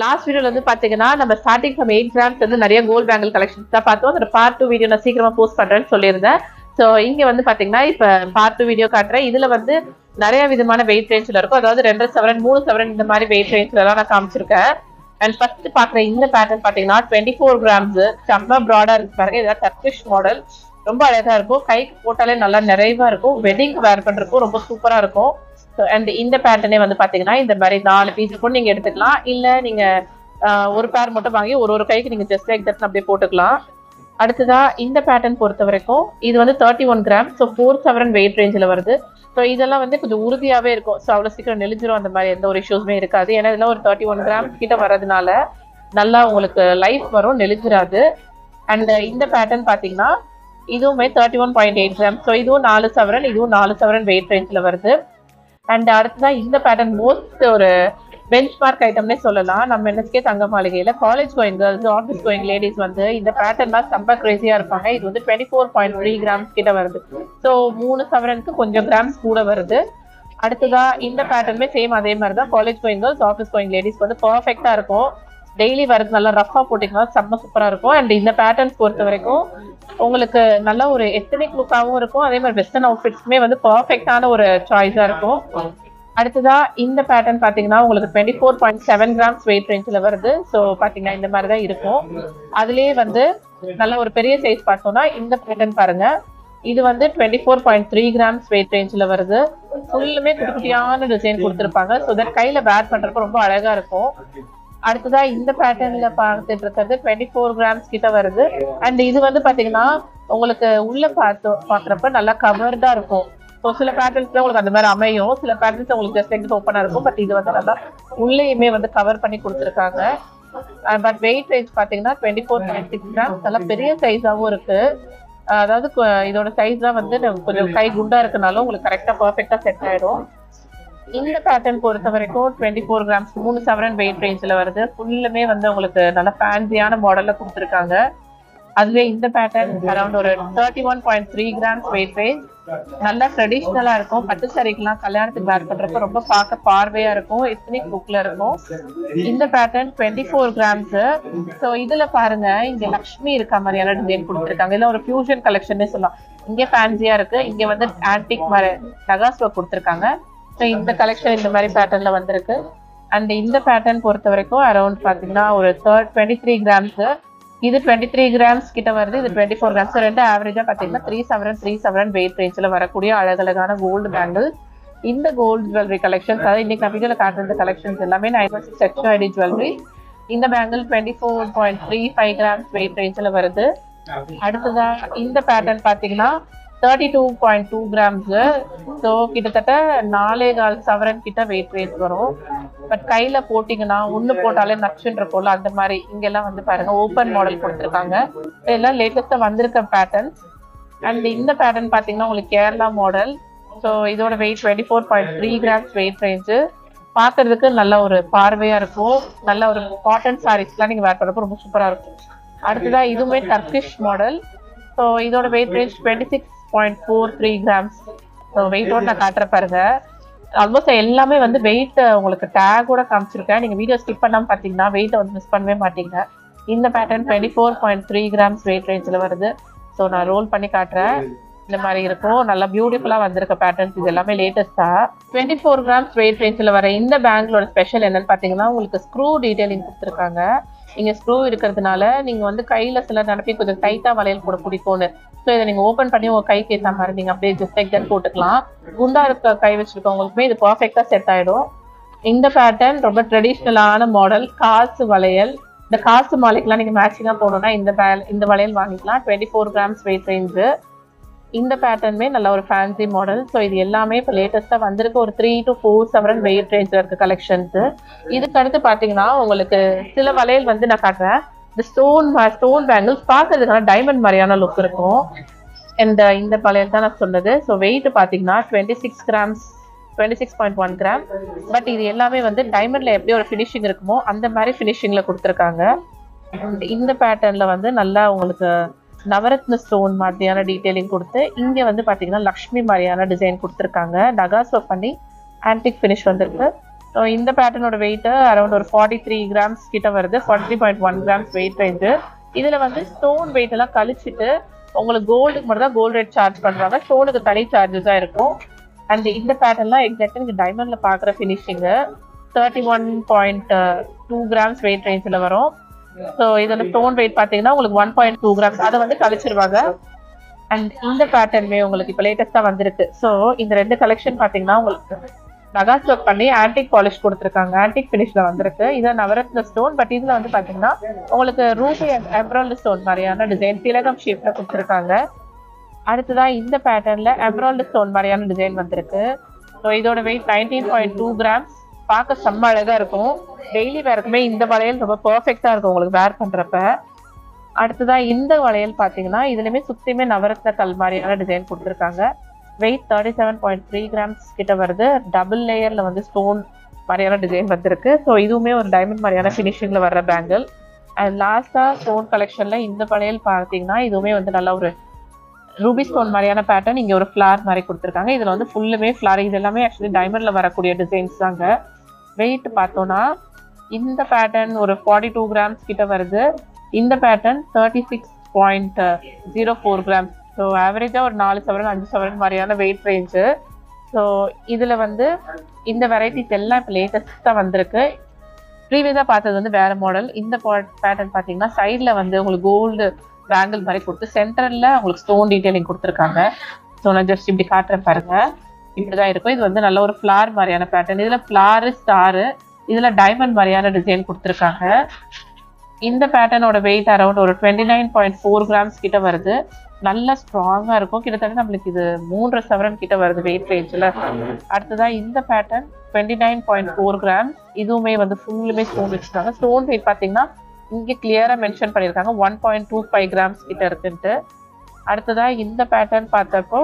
Last வீடியோல வந்து பாத்தீங்கன்னா நம்ம ஸ்டார்டிங் ஃப்ரம் 8 கிராம்ஸ் வந்து நிறைய கோல்ட் பேங்கிள் கலெக்ஷன்ஸ் தான் பார்த்தோம். அதோட பார்ட் 2 வீடியோ நான் சீக்கிரமா போஸ்ட் பண்றேன்னு சொல்லியிருந்தேன். ஸோ இங்க வந்து பாத்தீங்கன்னா இப்ப பார்ட் 2 வீடியோ காட்டுறேன். இதுல வந்து நிறைய விதமான வெயிட் ரேஞ்ச்ல இருக்கும். அதாவது 2 சவரன் 3 சவரன் இந்த மாதிரி வெயிட் ரேஞ்ச்ல எல்லாம் நான் காமிச்சிருக்கேன். அண்ட் ஃபர்ஸ்ட் பாக்குற இந்த பேட்டர்ன் பாத்தீங்கன்னா 24 கிராம்ஸ் செம்ம ப்ராடா இருக்கு பாருங்க. இதான் டர்க்கிஷ் மாடல், ரொம்ப அழகா இருக்கும். கைக்கு போட்டாலே நல்லா நிறைவா இருக்கும். வெட்டிங் வேர் பண்றதுக்கும் ரொம்ப சூப்பரா இருக்கும். அண்ட் இந்த பேட்டர்னே வந்து பாத்தீங்கன்னா இந்த மாதிரி 4 பீஸ் கூட நீங்க எடுத்துக்கலாம். இல்ல நீங்க ஒரு பேர் மட்டும் வாங்கி ஒரு கைக்கு நீங்க ஜஸ்ட் லைக் தட் அப்படியே போட்டுக்கலாம். அடுத்ததா இந்த பேட்டர்ன் பொறுத்த வரைக்கும் இது வந்து 31 கிராம். ஸோ 4 சவரன் வெயிட் ரேஞ்சில் வருது. ஸோ இதெல்லாம் வந்து கொஞ்சம் உறுதியாவே இருக்கும். ஸோ அவ்வளோ சீக்கிரம் நெளிஞ்சிரும், அந்த மாதிரி எந்த ஒரு இஷ்யூஸுமே இருக்காது. ஏன்னா இதெல்லாம் ஒரு 31 கிராம் கிட்ட வர்றதுனால நல்லா உங்களுக்கு லைஃப் வரும், நெளிஞ்சிராது. அண்ட் இந்த பேட்டர்ன் பாத்தீங்கன்னா இதுவுமே 31.8 கிராம். ஸோ இதுவும் 4 சவரன், இதுவும் 4 சவரன் வெயிட் ரேஞ்சில் வருது. அண்ட் அடுத்ததான் இந்த பேட்டர்ன் மோஸ்ட் ஒரு பெஞ்ச் மார்க் ஐட்டம்னே சொல்லலாம். நம்ம என்எஸ்கே தங்க மாளிகையில college going girls, office going ladies வந்து இந்த பேட்டர்ன்லாம் ரொம்ப கிரேசியா இருப்பாங்க. இது வந்து 24.3 கிராம்ஸ் கிட்ட வருது. ஸோ 3 சவரனுக்கு கொஞ்சம் கிராம்ஸ் கூட வருது. அடுத்ததா இந்த பேட்டர்னுமே சேம் அதே மாதிரி தான். College going girls, office going ladies வந்து பர்ஃபெக்டா இருக்கும். டெய்லி வரது நல்லா ரஃபா போட்டிங்கன்னா செம்ம சூப்பரா இருக்கும். அண்ட் இந்த பேட்டர்ன்ஸ் பொறுத்த வரைக்கும் உங்களுக்கு நல்ல ஒரு எத்தனிக் லுக்காகவும் இருக்கும். அதே மாதிரி வெஸ்டர்ன் அவுட்ஃபிட்ஸ்மே வந்து பர்ஃபெக்டான ஒரு சாய்ஸா இருக்கும். அடுத்ததா இந்த பேட்டர்ன் பாத்தீங்கன்னா உங்களுக்கு 24.7 கிராம்ஸ் வெயிட் ரேஞ்சில் வருது. ஸோ பாத்தீங்கன்னா இந்த மாதிரி தான் இருக்கும். அதுலயே வந்து நல்ல ஒரு பெரிய சைஸ் பார்த்தோம்னா இந்த பேட்டர்ன் பாருங்க. இது வந்து 24.3 கிராம்ஸ் வெயிட் ரேஞ்சில் வருது. ஃபுல்லுமே குட்டி குட்டியான டிசைன் கொடுத்துருப்பாங்க. ஸோ தட் கையில வேர் பண்றப்ப ரொம்ப அழகா இருக்கும். அடுத்ததா இந்த பேட்டர்ன்ல பார்த்துட்டு இருக்கிறது 24 கிராம்ஸ் கிட்ட வருது. அண்ட் இது வந்து பாத்தீங்கன்னா உங்களுக்கு உள்ள பாக்குறப்ப நல்லா கவர்டா இருக்கும். ஸோ சில பேட்டர்ன்ஸ்ல உங்களுக்கு அந்த மாதிரி அமையும், சில பேட்டர்ன்ஸ் உங்களுக்கு ஜஸ்ட் எங்க ஓப்பனா இருக்கும். பட் இது வந்து நல்லா உள்ளேயுமே வந்து கவர் பண்ணி கொடுத்துருக்காங்க. பட் வெயிட் ரேஞ்ச் பாத்தீங்கன்னா 24.6 கிராம்ஸ், நல்லா பெரிய சைஸாவும் இருக்கு. அதாவது இதோட சைஸ் தான் வந்து கொஞ்சம் கை குண்டா இருக்கனாலும் உங்களுக்கு கரெக்டா பர்ஃபெக்டா செட் ஆயிடும். இந்த பேட்டர்ன் பொறுத்த வரைக்கும் 24 கிராம்ஸ் 3 சவரன் வெயிட் ரேஞ்சில் வருது. ஃபுல்லுமே வந்து உங்களுக்கு நல்ல ஃபேன்சியான மாடல்ல கொடுத்துருக்காங்க. அதுவே இந்த பேட்டர்ன் அரௌண்ட் ஒரு 31.3 கிராம்ஸ் வெயிட் ரேஞ்ச், நல்லா ட்ரெடிஷ்னலா இருக்கும். பட்டு சாரிக்கெல்லாம் கல்யாணத்துக்கு வேர் பண்றப்ப ரொம்ப பார்க்க பார்வையா இருக்கும், எத்தனிக் லுக்ல இருக்கும். இந்த பேட்டர்ன் 24 கிராம்ஸ். ஸோ இதுல பாருங்க இங்க லக்ஷ்மி இருக்க மாதிரியான டிசைன் கொடுத்துருக்காங்க. இதுல ஒரு ஃபியூஷன் கலெக்ஷன் சொல்லலாம். இங்க ஃபேன்சியா இருக்கு, இங்க வந்து ஆன்டிக் மாதிரி நகாஸ் ஒர்க் கொடுத்துருக்காங்க. ஸோ இந்த கலெக்ஷன் இந்த மாதிரி பேட்டர்ன்ல வந்திருக்கு. அண்ட் இந்த பேட்டர்ன் பொறுத்த வரைக்கும் அரௌண்ட் பாத்தீங்கன்னா ஒரு 23 கிராம்ஸ். இது 23 கிராம்ஸ் கிட்ட வருது, இது 24 கிராம்ஸ். ரெண்டு ஆவரேஜா பாத்தீங்கன்னா 3 சவரன் வெயிட் ரேஞ்சில் வரக்கூடிய அழகழகான கோல்டு பேங்கிள். இந்த கோல்டு ஜுவல்லரி கலெக்ஷன்ஸ், அதாவது இன்னைக்கு நான் வீடியோல காட்டுற கலெக்ஷன்ஸ் எல்லாமே 916 எக்ஸ்ட்ரா ஐடி ஜுவல்லரி. இந்த பேங்கிள் 24.35 கிராம்ஸ் வெயிட் ரேஞ்சில் வருது. அடுத்ததா இந்த பேட்டர்ன் பாத்தீங்கன்னா 32.2 கிராம்ஸ். ஸோ கிட்டத்தட்ட 4.25 சவரன் கிட்ட வெயிட் ரேஞ்ச் வரும். பட் கையில போட்டீங்கன்னா ஒண்ணு போட்டாலே நச்சுன்ற போல அந்த மாதிரி இங்கெல்லாம் வந்து பாருங்க ஓப்பன் மாடல் கொடுத்துருக்காங்க. இதெல்லாம் லேட்டஸ்டா வந்திருக்க பேட்டர்ன்ஸ். அண்ட் இந்த பேட்டர்ன் பாத்தீங்கன்னா உங்களுக்கு கேரளா மாடல். ஸோ இதோட வெயிட் 24.3 கிராம்ஸ் வெயிட் ரேஞ்சு. பாக்குறதுக்கு நல்ல ஒரு பார்வையா இருக்கும். நல்ல ஒரு காட்டன் சாரீஸ்லாம் நீங்க வேர் பண்றப்போ ரொம்ப சூப்பரா இருக்கும். அடுத்ததா இதுவுமே டர்க்கிஷ் மாடல். ஸோ இதோட வெயிட் ரேஞ்ச் 26.43 கிராம்ஸ். ஸோ வெயிட்டோட நான் காட்டுற பாருங்க. ஆல்மோஸ்ட் எல்லாமே வந்து வெயிட் உங்களுக்கு டேகோட காமிச்சிருக்கேன். நீங்க வீடியோ ஸ்கிப் பண்ணாம பாத்தீங்கன்னா வெயிட்டை வந்து மிஸ் பண்ணவே மாட்டீங்க. இந்த பேட்டர்ன் 24.3 கிராம்ஸ் வெயிட் ரேஞ்சில் வருது. ஸோ நான் ரோல் பண்ணி காட்டுறேன். இந்த மாதிரி இருக்கும், நல்லா பியூட்டிஃபுல்லா வந்திருக்க பேட்டர்ன்ஸ். இது எல்லாமே லேட்டஸ்டா 24 கிராம்ஸ் வெயிட் ரேஞ்சில் வர இந்த பேங்கிளோட ஸ்பெஷல் என்னன்னு பாத்தீங்கன்னா உங்களுக்கு ஸ்க்ரூ டீடைலிங் கொடுத்துருக்காங்க. இங்க ஸ்க்ரூ இருக்கிறதுனால நீங்க வந்து கையில சில நினைப்பி கொஞ்சம் டைட்டா வளையல் போட பிடிக்கும்னு. ஸோ இதை நீங்க ஓப்பன் பண்ணி உங்க கைக்கு ஏற்ற மாதிரி நீங்க அப்படியே ஜஸ்ட் லைக் தட் போட்டுக்கலாம். குண்டா இருக்க கை வச்சிருக்கவங்களுக்குமே இது பர்ஃபெக்டா செட் ஆயிடும். இந்த பேட்டர்ன் ரொம்ப ட்ரெடிஷ்னலான மாடல். காசு வளையல், இந்த காசு மாலைக்கெல்லாம் நீங்க மேட்சிங்கா போடணும்னா இந்த வளையல் வாங்கிக்கலாம். 24 கிராம்ஸ் வெயிட் ரேஞ்சு. இந்த பேட்டர்னுமே நல்ல ஒரு ஃபேன்சி மாடல். ஸோ இது எல்லாமே இப்போ லேட்டஸ்டா வந்திருக்க ஒரு 3 to 4 சவரன் வெயிட் ரேஞ்சில் இருக்க கலெக்ஷன்ஸ். இதுக்கு அடுத்து பாத்தீங்கன்னா உங்களுக்கு சில வளையல் வந்து நான் காட்டுறேன். இந்த ஸ்டோன் பேங்கிள்ஸ் பார்க்கறதுக்கான டைமண்ட் மாதிரியான லுக் இருக்கும். இந்த வளையல் தான் நான் சொன்னது. ஸோ வெயிட் பாத்தீங்கன்னா 26 கிராம்ஸ், 26.1 கிராம். பட் இது எல்லாமே வந்து டைமண்ட்ல எப்படி ஒரு ஃபினிஷிங் இருக்குமோ அந்த மாதிரி ஃபினிஷிங்ல கொடுத்துருக்காங்க. இந்த பேட்டர்ன்ல வந்து நல்லா உங்களுக்கு நவரத்ன ஸ்டோன் மாதிரியான டீடைலிங் கொடுத்து இங்க வந்து பாத்தீங்கன்னா லக்ஷ்மி மாதிரியான டிசைன் கொடுத்துருக்காங்க. நகாஸ் ஒர்க் பண்ணி ஆன்டிக் ஃபினிஷ் வந்திருக்கு. ஸோ இந்த பேட்டர்னோட வெயிட்டு அரௌண்ட் ஒரு 43 கிராம்ஸ் கிட்ட வருது, 43.1 கிராம்ஸ் வெயிட் ரேஞ்சு. இதில் வந்து ஸ்டோன் வெயிட் எல்லாம் கழிச்சிட்டு உங்களுக்கு கோல்டுக்கு மட்டும் தான் கோல்டு ரேட் சார்ஜ் பண்ணுறாங்க, ஸ்டோனுக்கு தனி சார்ஜஸாக இருக்கும். அண்ட் இந்த பேட்டர்ன்லாம் எக்ஸாக்டாக நீங்கள் டைமண்டில் பார்க்குற ஃபினிஷிங்கு 31.2 கிராம்ஸ் வெயிட் ரேஞ்சில் வரும். ஸோ இதில் ஸ்டோன் வெயிட் பார்த்தீங்கன்னா உங்களுக்கு 1.2 கிராம்ஸ், அதை வந்து கழிச்சிருவாங்க. அண்ட் இந்த பேட்டர்னுமே உங்களுக்கு இப்போ லேட்டஸ்ட்டாக வந்திருக்கு. ஸோ இந்த 2 கலெக்ஷன் பார்த்தீங்கன்னா உங்களுக்கு நகாஸ் ஒர்க் பண்ணி ஆன்டிக் பாலிஷ் கொடுத்துருக்காங்க, ஆன்டிக் ஃபினிஷில் வந்திருக்கு. இதை நவரத்ன ஸ்டோன், பட் இதில் வந்து பார்த்தீங்கன்னா உங்களுக்கு ரூபி அண்ட் எம்ப்ராய்டரி ஸ்டோன் மாதிரியான டிசைன் திலகம் ஷேப்பில் கொடுத்துருக்காங்க. அடுத்ததான் இந்த பேட்டர்னில் எம்ப்ராய்டரி ஸ்டோன் மாதிரியான டிசைன் வந்திருக்கு. ஸோ இதோட வெயிட் 19.2 கிராம்ஸ். பார்க்க செம்ம அழகாக இருக்கும், டெய்லி வேருக்குமே இந்த வளையல் ரொம்ப பர்ஃபெக்டாக இருக்கும் உங்களுக்கு வேர் பண்ணுறப்ப. அடுத்ததான் இந்த வளையல் பார்த்தீங்கன்னா இதுலையுமே சுற்றியுமே நவரத்ன கல் மாதிரியான டிசைன் கொடுத்துருக்காங்க. வெயிட் 37.3 கிராம்ஸ் கிட்ட வருது. டபுள் லேயரில் வந்து ஸ்டோன் மாதிரியான டிசைன் வந்திருக்கு. ஸோ இதுவுமே ஒரு டைமண்ட் மாதிரியான ஃபினிஷிங்கில் வர்ற பேங்கிள். அண்ட் லாஸ்ட்டாக ஸ்டோன் கலெக்ஷனில் இந்த வளையல் பார்த்தீங்கன்னா இதுவுமே வந்து நல்ல ஒரு ரூபி ஸ்டோன் மாதிரியான பேட்டர்ன். இங்கே ஒரு ஃப்ளார் மாதிரி கொடுத்துருக்காங்க. இதில் வந்து ஃபுல்லுமே ஃப்ளார், இது எல்லாமே ஆக்சுவலி டைமண்டில் வரக்கூடிய டிசைன்ஸ் தாங்க. வெயிட் பார்த்தோன்னா இந்த பேட்டர்ன் ஒரு 42 கிராம்ஸ் கிட்ட வருது. இந்த பேட்டர்ன் 36.04 கிராம்ஸ். ஸோ ஆவரேஜாக ஒரு 4 சவரன் 5 சவரன் மாதிரியான வெயிட் ரேஞ்சு. ஸோ இதில் வந்து இந்த வெரைட்டிஸ் எல்லாம் இப்போ லேட்டஸ்ட்டாக வந்திருக்கு. ப்ரீவியஸாக பார்த்தது வந்து வேறு மாடல். இந்த பேட்டர்ன் பார்த்தீங்கன்னா சைடில் வந்து உங்களுக்கு கோல்டு பேங்கிள் மாதிரி கொடுத்து சென்டரில் உங்களுக்கு ஸ்டோன் டீட்டெயிலிங் கொடுத்துருக்காங்க. ஸோ நான் ஜஸ்ட் இப்படி காட்டுறேன் பாருங்கள், இப்படிதான் இருக்கும். இது வந்து நல்ல ஒரு ஃப்ளார் மாதிரியான பேட்டர்ன். இதில் ஃப்ளாரு ஸ்டாரு, இதில் டைமண்ட் மாதிரியான டிசைன் கொடுத்துருக்காங்க. இந்த பேட்டர்னோட வெயிட் அரௌண்ட் ஒரு 29.4 கிராம்ஸ் கிட்ட வருது. நல்லா ஸ்ட்ராங்காக இருக்கும். கிட்டத்தட்ட நம்மளுக்கு இது 3 சவரன் கிட்ட வருது வெயிட் ரேஞ்சில். அடுத்ததான் இந்த பேட்டர்ன் 29.4 கிராம்ஸ். இதுவுமே வந்து ஃபுல்லுமே ஸ்டோன் வச்சுருக்காங்க. ஸ்டோன் வெயிட் பார்த்தீங்கன்னா இங்கே கிளியராக மென்ஷன் பண்ணியிருக்காங்க 1.25 கிராம்ஸ் கிட்ட இருக்குன்ட்டு. அடுத்ததாக இந்த பேட்டர்ன் பார்த்தப்போ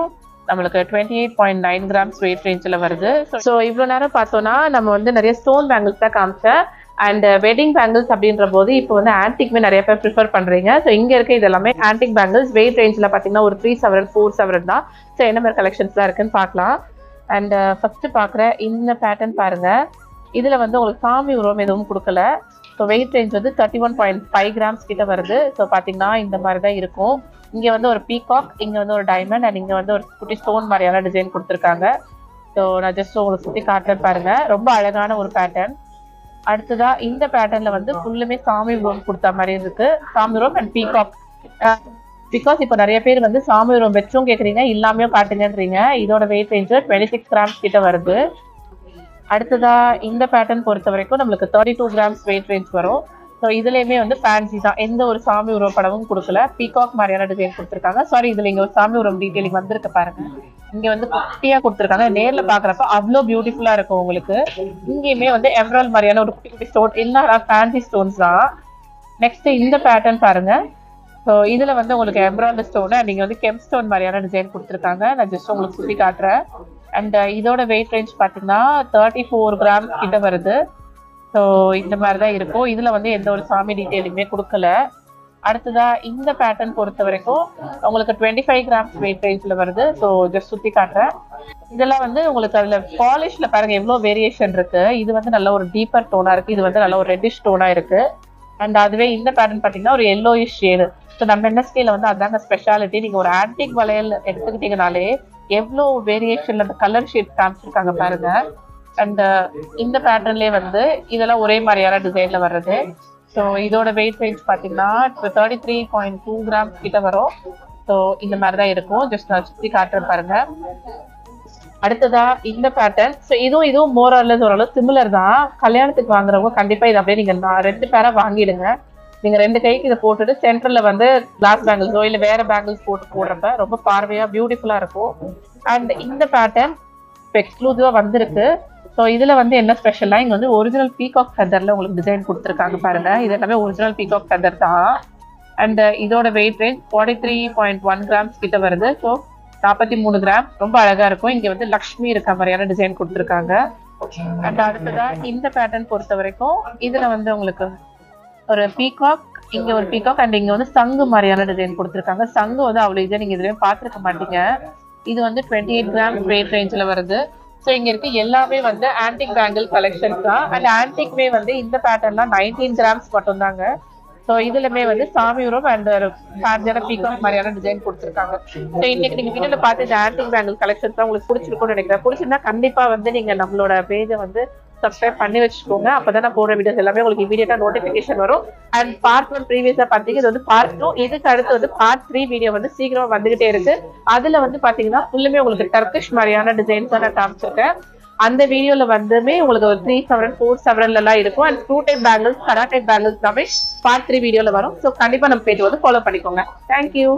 நம்மளுக்கு 28.9 கிராம்ஸ் வெயிட் ரேஞ்சில் வருது. ஸோ இவ்வளோ நேரம் பார்த்தோன்னா நம்ம வந்து நிறைய ஸ்டோன் பேங்கிள்ஸ் தான் காமிச்சேன். அண்ட் வெட்டிங் பேங்கிள்ஸ் அப்படின்ற போது இப்போ வந்து ஆன்டிக்மே நிறைய பேர் ப்ரிஃபர் பண்ணுறீங்க. ஸோ இங்கே இருக்க இது எல்லாமே ஆன்டிக் பேங்கிள்ஸ். வெயிட் ரேஞ்சில் பார்த்தீங்கன்னா ஒரு 3 சவரன் 4 சவரன் தான். ஸோ என்ன மாதிரி கலெக்ஷன்ஸ்லாம் இருக்குன்னு பார்க்கலாம். அண்ட் ஃபஸ்ட்டு பார்க்குற இந்த பேட்டர்ன் பாருங்கள். இதில் வந்து உங்களுக்கு சாமி உருவம் எதுவும் கொடுக்கல. ஸோ வெயிட் ரேஞ்ச் வந்து 31.5 கிராம்ஸ் கிட்ட வருது. ஸோ பார்த்தீங்கன்னா இந்த மாதிரி தான் இருக்கும். இங்கே வந்து ஒரு பீகாக், இங்கே வந்து ஒரு டைமண்ட், அண்ட் இங்கே வந்து ஒரு குட்டி ஸ்டோன் மாதிரியான டிசைன் கொடுத்துருக்காங்க. ஸோ நான் ஜஸ்ட் உங்களுக்கு சுற்றி காட்டுறேன் பாருங்கள், ரொம்ப அழகான ஒரு பேட்டர்ன். அடுத்ததா இந்த பேட்டர்ன்ல வந்து ஃபுல்லுமே சாமி உருவம் கொடுத்த மாதிரி இருக்கு. சாமி உருவம் அண்ட் பீகாக். பிகாஸ் இப்போ நிறைய பேர் வந்து சாமி உருவம் வச்சும் கேட்குறீங்க, இல்லாமையும் காட்டுங்கன்றீங்க. இதோட வெயிட் ரேஞ்சு 26 கிராம்ஸ் கிட்ட வருது. அடுத்ததா இந்த பேட்டர்ன் பொறுத்த வரைக்கும் நம்மளுக்கு 32 கிராம்ஸ் வெயிட் ரேஞ்ச் வரும். ஸோ இதுலேயுமே வந்து ஃபேன்சி தான், எந்த ஒரு சாமி உருவ படமும் கொடுக்கல. பீகாக் மாதிரியான டிசைன் கொடுத்துருக்காங்க. சாரி, இதில் இங்கே ஒரு சாமி உருவம் டீட்டெயிலிங் வந்திருக்கு பாருங்க. இங்கே வந்து குட்டியாக கொடுத்துருக்காங்க. நேரில் பார்க்குறப்ப அவ்வளோ பியூட்டிஃபுல்லாக இருக்கும் உங்களுக்கு. இங்கேயுமே வந்து எம்ப்ராய்டரி மாதிரியான ஒரு குட்டி குட்டி ஸ்டோன், எல்லாம் ஃபேன்சி ஸ்டோன்ஸ் தான். நெக்ஸ்ட் இந்த பேட்டர்ன் பாருங்க. ஸோ இதில் வந்து உங்களுக்கு எம்ப்ராய்டரி ஸ்டோனு, நீங்கள் வந்து கெம் ஸ்டோன் மாதிரியான டிசைன் கொடுத்துருக்காங்க. நான் ஜஸ்ட் உங்களுக்கு சுற்றி காட்டுறேன். அண்ட் இதோட வெயிட் ரேஞ்ச் பார்த்தீங்கன்னா 34 கிராம்ஸ் கிட்ட வருது. ஸோ இந்த மாதிரி தான் இருக்கும். இதில் வந்து எந்த ஒரு சாமி டீட்டெயிலுமே கொடுக்கல. அடுத்ததா இந்த பேட்டர்ன் பொறுத்த வரைக்கும் உங்களுக்கு 25 கிராம்ஸ் வெயிட் ரேஞ்சில் வருது. ஸோ ஜஸ்ட் சுற்றி காட்டுறேன். இதெல்லாம் வந்து உங்களுக்கு அதில் பாலிஷில் பாருங்கள் எவ்வளோ வேரியேஷன் இருக்குது. இது வந்து நல்ல ஒரு டீப்பர் டோனாக இருக்குது, இது வந்து நல்ல ஒரு ரெட்டிஷ் டோனாக இருக்குது. அண்ட் அதுவே இந்த பேட்டர்ன் பார்த்தீங்கன்னா ஒரு எல்லோயிஷ் ஷேடு. ஸோ நம்ம என்எஸ்கேல வந்து அதாங்க ஸ்பெஷாலிட்டி. நீங்கள் ஒரு ஆன்டிக் வளையல் எடுத்துக்கிட்டீங்கனாலே எவ்வளோ வேரியேஷன்ல அந்த கலர் ஷேட் காமிச்சிருக்காங்க பாருங்க. அண்ட் இந்த பேட்டர்ன்லேயே வந்து இதெல்லாம் ஒரே மாதிரியான டிசைன்ல வர்றது. ஸோ இதோட வெயிட் ரேஞ்ச் பார்த்தீங்கன்னா 33.2 கிராம்ஸ் கிட்ட வரும். ஸோ இந்த மாதிரி தான் இருக்கும். ஜஸ்ட் நான் சுற்றி காட்டுறேன் பாருங்க. அடுத்ததா இந்த பேட்டர்ன். ஸோ இதுவும் மோரல்லஸ் ஓரளவு சிமிலர் தான். கல்யாணத்துக்கு வாங்குறவங்க கண்டிப்பாக இது அப்படியே நீங்கள் 2 பேராக வாங்கிடுங்க. நீங்கள் 2 கைக்கு இதை போட்டுட்டு சென்டரில் வந்து கிளாஸ் பேங்கிள்ஸோ இல்லை வேறு பேங்கிள்ஸ் போடுறப்ப ரொம்ப பார்வையாக பியூட்டிஃபுல்லாக இருக்கும். அண்ட் இந்த பேட்டர்ன் இப்போ எக்ஸ்க்ளூசிவாக வந்திருக்கு. ஸோ இதில் வந்து என்ன ஸ்பெஷல்னா இங்கே வந்து ஒரிஜினல் பீகாக் ஃபெதரில் உங்களுக்கு டிசைன் கொடுத்துருக்காங்க பாருங்கள். இது எல்லாமே ஒரிஜினல் பீகாக் ஃபெதர் தான். அண்ட் இதோட வெயிட் ரேஞ்ச் 43.1 கிராம்ஸ் கிட்ட வருது. So 43 gram. ரொம்ப அழகாக இருக்கும். இங்கே வந்து லக்ஷ்மி இருக்க மாதிரியான டிசைன் கொடுத்துருக்காங்க. அண்ட் அடுத்ததான் இந்த பேட்டர்ன் பொறுத்த வரைக்கும் இதில் வந்து உங்களுக்கு ஒரு பீகாக், இங்கே ஒரு பீகாக், அண்ட் இங்கே வந்து சங்கு மாதிரியான டிசைன் கொடுத்துருக்காங்க. சங்கு வந்து அவ்வளோ இதை நீங்கள் இதுலேயும் பார்த்துருக்க மாட்டீங்க. இது வந்து 28 கிராம் வெயிட் ரேஞ்சில் வருது. ஸோ இங்க இருக்க எல்லாமே வந்து ஆன்டிக் பேங்கிள் கலெக்ஷன்ஸ் தான். அண்ட் ஆன்டிக்மே வந்து இந்த பேட்டர்ன்லாம் 19 கிராம்ஸ் மட்டும் தாங்க. ஸோ இதுலமே வந்து சாமி உரம் அண்ட் சார்ஜான பீகாக் மாதிரியான டிசைன் கொடுத்துருக்காங்க. ஸோ இன்னைக்கு நீங்க வீடியோல பார்த்து இந்த ஆன்டிக் பேங்கிள் கலெக்ஷன்ஸ் தான் உங்களுக்கு பிடிச்சிருக்கும்னு நினைக்கிறேன். பிடிச்சிருந்தா கண்டிப்பா வந்து நீங்க நம்மளோட பேஜை வந்து சப்ஸ்கிரைப் பண்ணி வச்சுக்கோங்க. அப்பதான் நான் போடுற வீடியோஸ் எல்லாமே உங்களுக்கு இமீடியட்டா நோட்டிபிகேஷன் வரும். அண்ட் பார்ட் 1 ப்ரீவியஸா பாத்தீங்க, இது வந்து பார்ட் 2. இதுக்கு அடுத்து வந்து பார்ட் 3 வீடியோ வந்து சீக்கிரமா வந்துகிட்டே இருக்கு. அதுல வந்து பாத்தீங்கன்னா ஃபுல்லுமே உங்களுக்கு டர்கிஷ் மாதிரியான டிசைன்ஸ் தான் நான் காமிச்சிருக்கேன். அந்த வீடியோல வந்துமே உங்களுக்கு ஒரு 3 செவரன் 4 செவரன்ல எல்லாம் இருக்கும். And screw type bangles, kara type bangles எல்லாமே பார்ட் 3 வீடியோல வரும். ஸோ கண்டிப்பா நம்ம பேஜ் வந்து ஃபாலோ பண்ணிக்கோங்க. தேங்க்யூ.